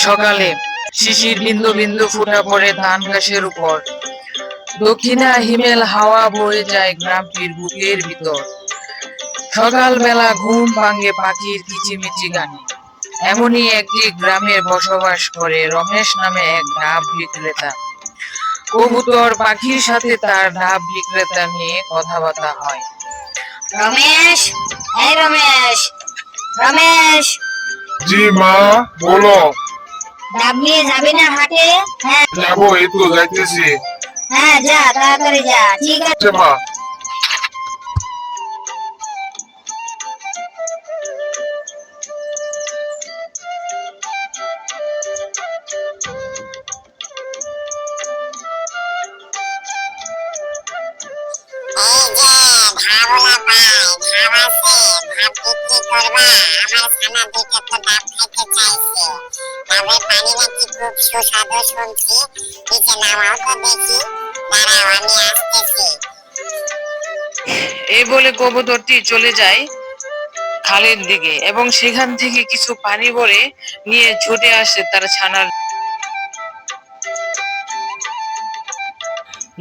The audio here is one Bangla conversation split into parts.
সকালে শিশির বিন্দু বিন্দু ফুটা পড়ে ধান গাছের উপর। দক্ষিণা হিমেল হাওয়া বয়ে যায় গ্রামটির বুকের ভিতর। সকালবেলা ঘুম ভাঙে পাখির কিচিমিচি গানে। এমনই একটি গ্রামে বসবাস করে রমেশ নামে এক ডাব বিক্রেতা। কবুতর পাখির সাথে তার ডাব বিক্রেতা নিয়ে কথাবার্তা হয়। রমেশ, এই রমেশ, রমেশ, জি মা, বলো। ডাব নিয়ে যাবি না হাটে? হ্যাঁ যাবো, এই তো যাইতেছি। হ্যাঁ, যা তাড়াতাড়ি যা। ঠিক আছে আচ্ছা মা। এই যে ধাবলা ভাই, ধাব আছে, ধাব বিক্রি করবা? আমার ছানা দেখে তো ডাব খাইতে চাইছে। ডাবের পানি নাকি খুব সুস্বাদু শুনছি। নিচে নামাও তো দেখি। দাঁড়াও, আমি আসতেছি। এই বলে কবুতরটি চলে যায় খালের দিকে এবং সেখান থেকে কিছু পানি ভরে নিয়ে ছুটে আসে তার ছানার।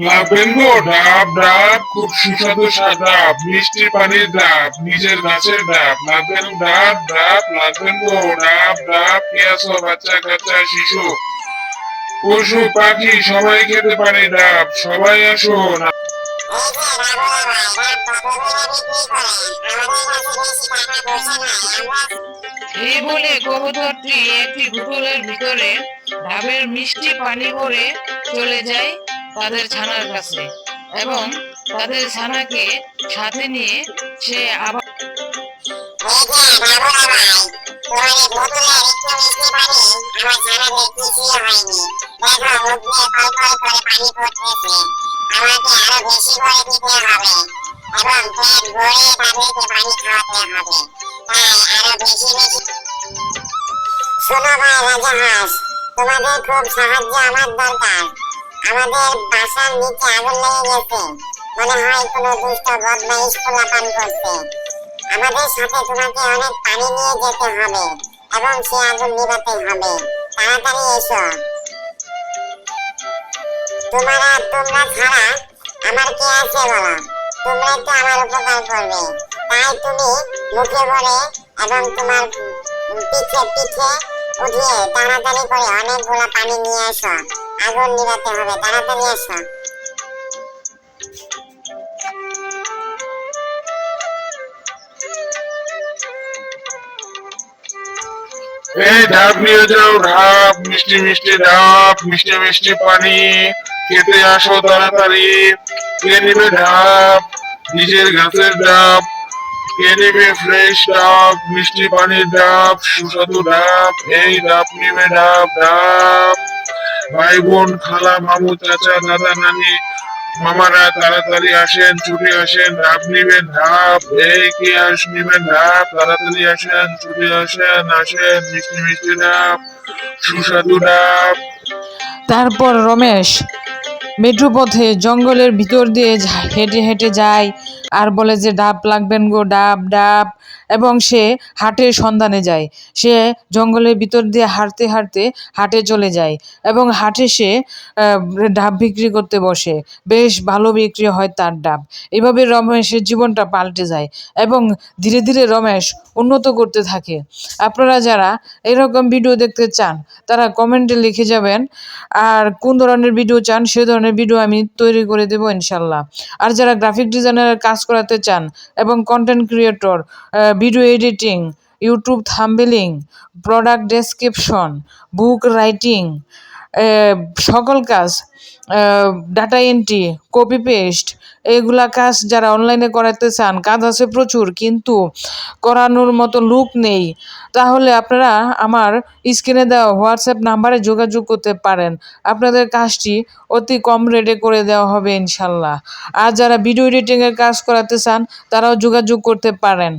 লাগবেন গো ডাব, ডাব খুব সুস্বাদু ডাব, মিষ্টি পানির ডাব, নিজের গাছের ডাব। লাগবেন ডাব, ডাব লাগবেন গো ডাব, ডাব। কে আছো? বাচ্চা কাচ্চা, শিশু, পশু পাখি সবাই খেতে পারে ডাব। সবাই আসুন। এই যে ধাবলা ভাই, ডাব কত করে বিক্রি করেন? আমাদের কাছে বেশি টাকা পয়সা নাই। এই বলে কবুতরটি একটি বোতলের ভিতরে ডাবের মিষ্টি পানি ভরে চলে যায় তাদের ছানার কাছে এবং তাদের ছানাকে সাথে নিয়ে সে আবার এই যে ধাবলা ভাই, তোমার এই বোতলের একটু মিষ্টি পানি আমার ছানাদের কিছুই হয়নি। দেখো, মুখ দিয়ে কল কল করে পানি পড়তেছে। আমাকে আরো বেশি করে দিতে হবে এবং পেট ভরে তাদেরকে পানি খাওয়াতে হবে। তাই আরো বেশি বেশি। শোনো ভাই রাজাহাঁস, তোমাদের খুব সাহায্য আমার দরকার। আমাদের বাসার নিচে আগুন লেগে গেছে। মনে হয় কোনো দুষ্ট বদমাইশ পোলাপান করছে। আমাদের সাথে তোমাকে অনেক পানি নিয়ে যেতে হবে এবং সে আগুন নিভাতে হবে। তাড়াতাড়ি এসো। তোমরা ছাড়া আমার কে আছে বলো? তোমরাই তো আমার উপকার করবে। তাই তুমি মুখে বলে এবং তোমার পিঠে পিঠে উঠিয়ে তাড়াতাড়ি করে অনেকগুলো পানি নিয়ে এসো। আগুন নিভাতে হবে, তাড়াতাড়ি এসো। এই ডাব নিয়ে যাও, ডাব, মিষ্টি মিষ্টি ডাব, মিষ্টি মিষ্টি পানি। খেতে আসো তাড়াতাড়ি। কে নেবে ডাব? নিজের গাছের ডাব। কে নেবে ফ্রেশ ডাব, মিষ্টি পানির ডাব, সুস্বাদু ডাব? এই ডাব নেবে ডাব, ডাব। ভাই বোন, খালা, মামু, চাচা, দাদা, নানি, মামারা তাড়াতাড়ি আসেন, ছুটে আসেন, ডাব নিবেন ডাব। এই কে নিবেন ডাব? তাড়াতাড়ি আসেন, ছুটে আসেন, আসেন, মিষ্টি মিষ্টি ডাব, সুস্বাদু ডাব। তারপর রমেশ মেঠো পথে জঙ্গলের ভিতর দিয়ে হেঁটে হেঁটে যায় আর বলে যে ডাব লাগবেন গো ডাব, ডাব। এবং সে হাটের সন্ধানে যায়। সে জঙ্গলের ভিতর দিয়ে হাঁটতে হাঁটতে হাটে চলে যায় এবং হাটে সে ডাব বিক্রি করতে বসে। বেশ ভালো বিক্রি হয় তার ডাব। এভাবে রমেশের জীবনটা পাল্টে যায় এবং ধীরে ধীরে রমেশ উন্নত করতে থাকে। আপনারা যারা এরকম ভিডিও দেখতে চান তারা কমেন্টে লিখে যাবেন আর কোন ধরনের ভিডিও চান সে ধরনের ভিডিও আমি তৈরি করে দেবো ইনশাল্লাহ। আর যারা গ্রাফিক ডিজাইনারের কাজ করাতে চান এবং content creator, video editing, YouTube thumbnailing, product description, book writing, সকল কাজ, ডাটা এন্ট্রি, কপি পেস্ট, এগুলা কাজ যারা অনলাইনে করাতে চান, কাজ আছে প্রচুর কিন্তু করানোর মতো লোক নেই, তাহলে আপনারা আমার স্ক্রিনে দেওয়া হোয়াটসঅ্যাপ নাম্বারে যোগাযোগ করতে পারেন। আপনাদের কাজটি অতি কম রেটে করে দেওয়া হবে ইনশাল্লাহ। আর যারা ভিডিও এডিটিংয়ের কাজ করাতে চান তারাও যোগাযোগ করতে পারেন।